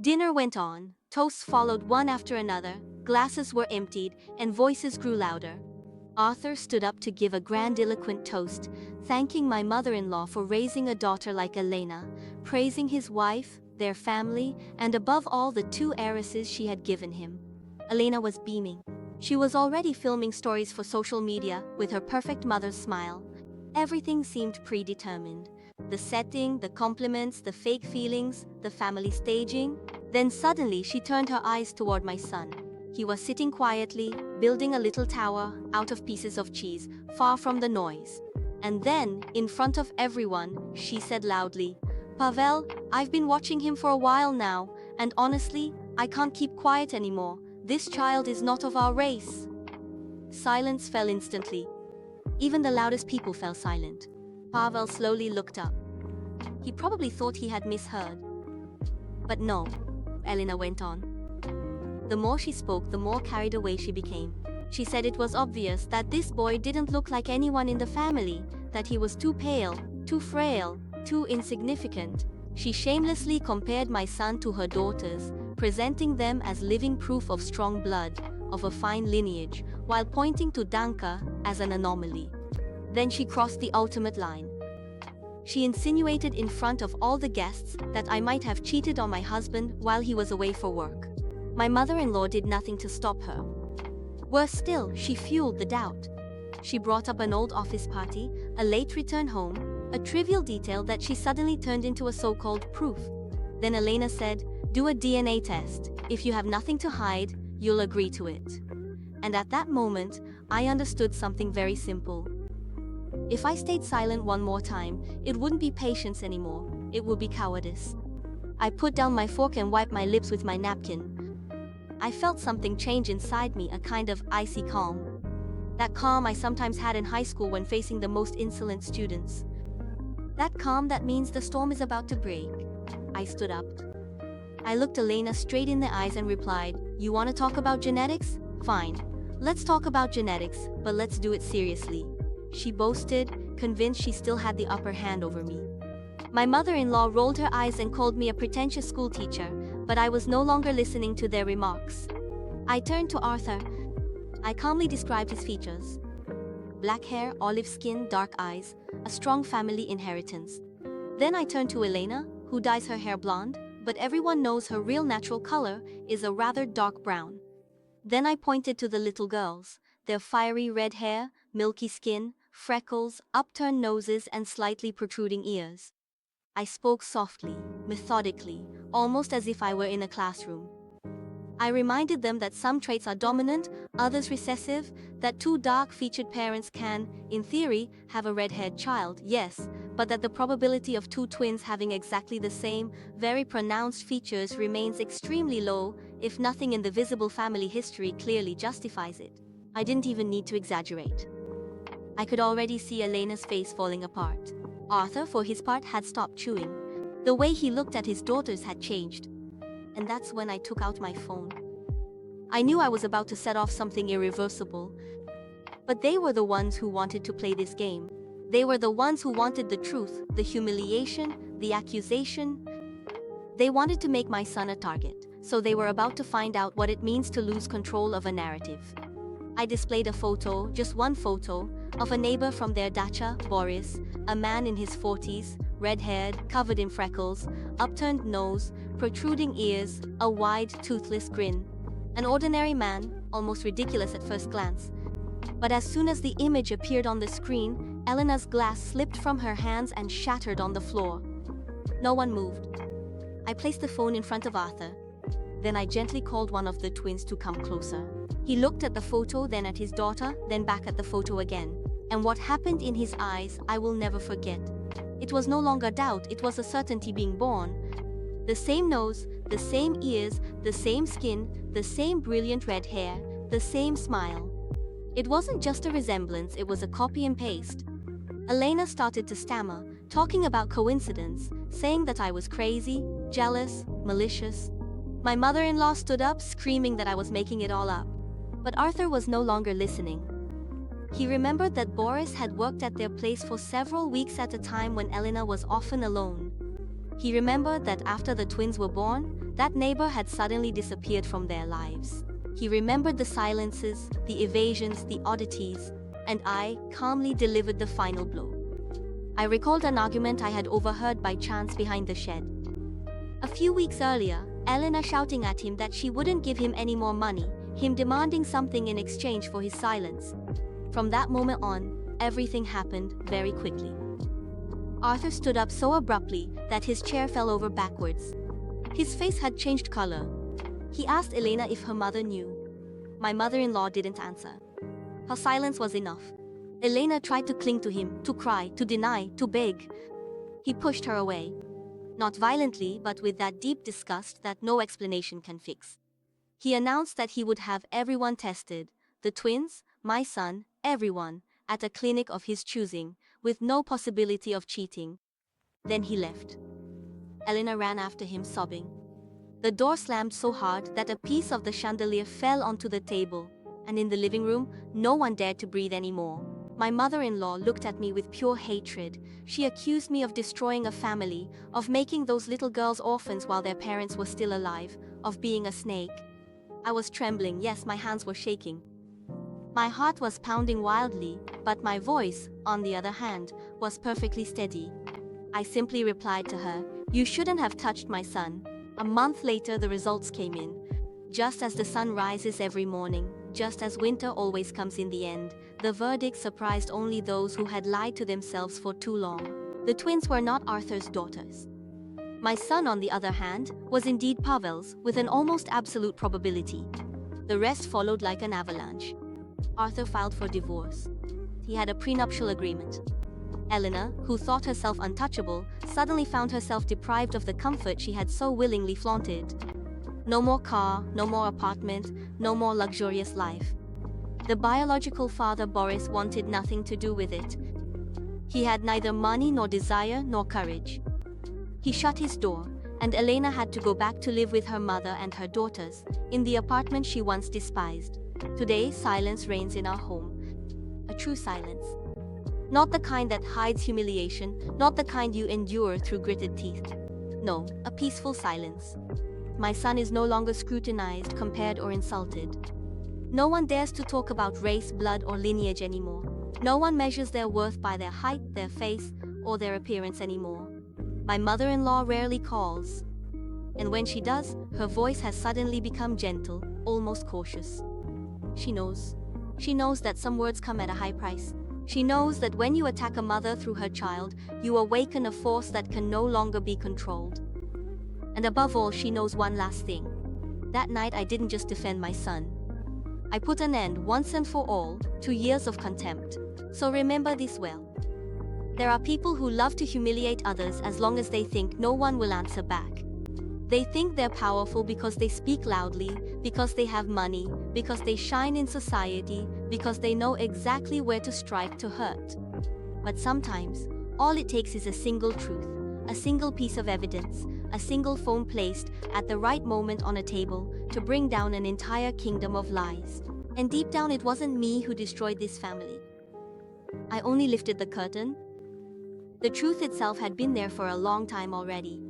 Dinner went on, toasts followed one after another, glasses were emptied, and voices grew louder. Arthur stood up to give a grandiloquent toast, thanking my mother-in-law for raising a daughter like Elena, praising his wife, their family, and above all the two heiresses she had given him. Elena was beaming. She was already filming stories for social media with her perfect mother's smile. Everything seemed predetermined. The setting, the compliments, the fake feelings, the family staging. Then suddenly she turned her eyes toward my son. He was sitting quietly, building a little tower out of pieces of cheese, far from the noise. And then, in front of everyone, she said loudly, "Pavel, I've been watching him for a while now, and honestly, I can't keep quiet anymore. This child is not of our race." Silence fell instantly. Even the loudest people fell silent. Pavel slowly looked up. He probably thought he had misheard. But no, Elena went on. The more she spoke, the more carried away she became. She said it was obvious that this boy didn't look like anyone in the family, that he was too pale, too frail, too insignificant. She shamelessly compared my son to her daughters, presenting them as living proof of strong blood, of a fine lineage, while pointing to Danka as an anomaly. Then she crossed the ultimate line. She insinuated in front of all the guests that I might have cheated on my husband while he was away for work. My mother-in-law did nothing to stop her. Worse still, she fueled the doubt. She brought up an old office party, a late return home, a trivial detail that she suddenly turned into a so-called proof. Then Elena said, "Do a DNA test. If you have nothing to hide, you'll agree to it." And at that moment, I understood something very simple. If I stayed silent one more time, it wouldn't be patience anymore, it would be cowardice. I put down my fork and wiped my lips with my napkin. I felt something change inside me, a kind of icy calm. That calm I sometimes had in high school when facing the most insolent students. That calm that means the storm is about to break. I stood up. I looked Elena straight in the eyes and replied, "You want to talk about genetics? Fine. Let's talk about genetics, but let's do it seriously." She boasted, convinced she still had the upper hand over me. My mother-in-law rolled her eyes and called me a pretentious schoolteacher, but I was no longer listening to their remarks. I turned to Arthur. I calmly described his features. Black hair, olive skin, dark eyes, a strong family inheritance. Then I turned to Elena, who dyes her hair blonde, but everyone knows her real natural color is a rather dark brown. Then I pointed to the little girls, their fiery red hair, milky skin, freckles, upturned noses, and slightly protruding ears. I spoke softly, methodically, almost as if I were in a classroom. I reminded them that some traits are dominant, others recessive, that two dark-featured parents can, in theory, have a red-haired child, yes, but that the probability of two twins having exactly the same, very pronounced features remains extremely low, if nothing in the visible family history clearly justifies it. I didn't even need to exaggerate. I could already see Elena's face falling apart. Arthur, for his part, had stopped chewing. The way he looked at his daughters had changed. And that's when I took out my phone. I knew I was about to set off something irreversible. But they were the ones who wanted to play this game. They were the ones who wanted the truth, the humiliation, the accusation. They wanted to make my son a target, so they were about to find out what it means to lose control of a narrative. I displayed a photo, just one photo, of a neighbor from their dacha, Boris, a man in his 40s, red-haired, covered in freckles, upturned nose, protruding ears, a wide, toothless grin. An ordinary man, almost ridiculous at first glance. But as soon as the image appeared on the screen, Elena's glass slipped from her hands and shattered on the floor. No one moved. I placed the phone in front of Arthur. Then I gently called one of the twins to come closer. He looked at the photo, then at his daughter, then back at the photo again. And what happened in his eyes, I will never forget. It was no longer doubt, it was a certainty being born. The same nose, the same ears, the same skin, the same brilliant red hair, the same smile. It wasn't just a resemblance, it was a copy and paste. Elena started to stammer, talking about coincidence, saying that I was crazy, jealous, malicious. My mother-in-law stood up, screaming that I was making it all up. But Arthur was no longer listening. He remembered that Boris had worked at their place for several weeks at a time when Elena was often alone. He remembered that after the twins were born, That neighbor had suddenly disappeared from their lives. He remembered the silences, the evasions, the oddities, and I calmly delivered the final blow. I recalled an argument I had overheard by chance behind the shed. A few weeks earlier, Elena shouting at him that she wouldn't give him any more money, him demanding something in exchange for his silence. From that moment on, everything happened very quickly. Arthur stood up so abruptly that his chair fell over backwards. His face had changed color. He asked Elena if her mother knew. My mother-in-law didn't answer. Her silence was enough. Elena tried to cling to him, to cry, to deny, to beg. He pushed her away. Not violently, but with that deep disgust that no explanation can fix. He announced that he would have everyone tested, the twins, my son, everyone, at a clinic of his choosing, with no possibility of cheating. Then he left. Elena ran after him sobbing. The door slammed so hard that a piece of the chandelier fell onto the table, and in the living room, no one dared to breathe anymore. My mother-in-law looked at me with pure hatred. She accused me of destroying a family, of making those little girls orphans while their parents were still alive, of being a snake. I was trembling, yes, my hands were shaking. My heart was pounding wildly, but my voice, on the other hand, was perfectly steady. I simply replied to her, "You shouldn't have touched my son." A month later, the results came in. Just as the sun rises every morning, just as winter always comes in the end, the verdict surprised only those who had lied to themselves for too long. The twins were not Arthur's daughters. My son, on the other hand, was indeed Pavel's, with an almost absolute probability. The rest followed like an avalanche. Arthur filed for divorce. He had a prenuptial agreement. Elena, who thought herself untouchable, suddenly found herself deprived of the comfort she had so willingly flaunted. No more car, no more apartment, no more luxurious life. The biological father Boris wanted nothing to do with it. He had neither money nor desire nor courage. He shut his door, and Elena had to go back to live with her mother and her daughters, in the apartment she once despised. Today, silence reigns in our home. A true silence. Not the kind that hides humiliation, not the kind you endure through gritted teeth. No, a peaceful silence. My son is no longer scrutinized, compared, or insulted. No one dares to talk about race, blood, or lineage anymore. No one measures their worth by their height, their face, or their appearance anymore. My mother-in-law rarely calls. And when she does, her voice has suddenly become gentle, almost cautious. She knows. She knows that some words come at a high price. She knows that when you attack a mother through her child, you awaken a force that can no longer be controlled. And above all, she knows one last thing. That night I didn't just defend my son. I put an end, once and for all, to years of contempt. So remember this well. There are people who love to humiliate others as long as they think no one will answer back. They think they're powerful because they speak loudly, because they have money, because they shine in society, because they know exactly where to strike to hurt. But sometimes, all it takes is a single truth, a single piece of evidence, a single phone placed at the right moment on a table to bring down an entire kingdom of lies. And deep down, it wasn't me who destroyed this family. I only lifted the curtain. The truth itself had been there for a long time already.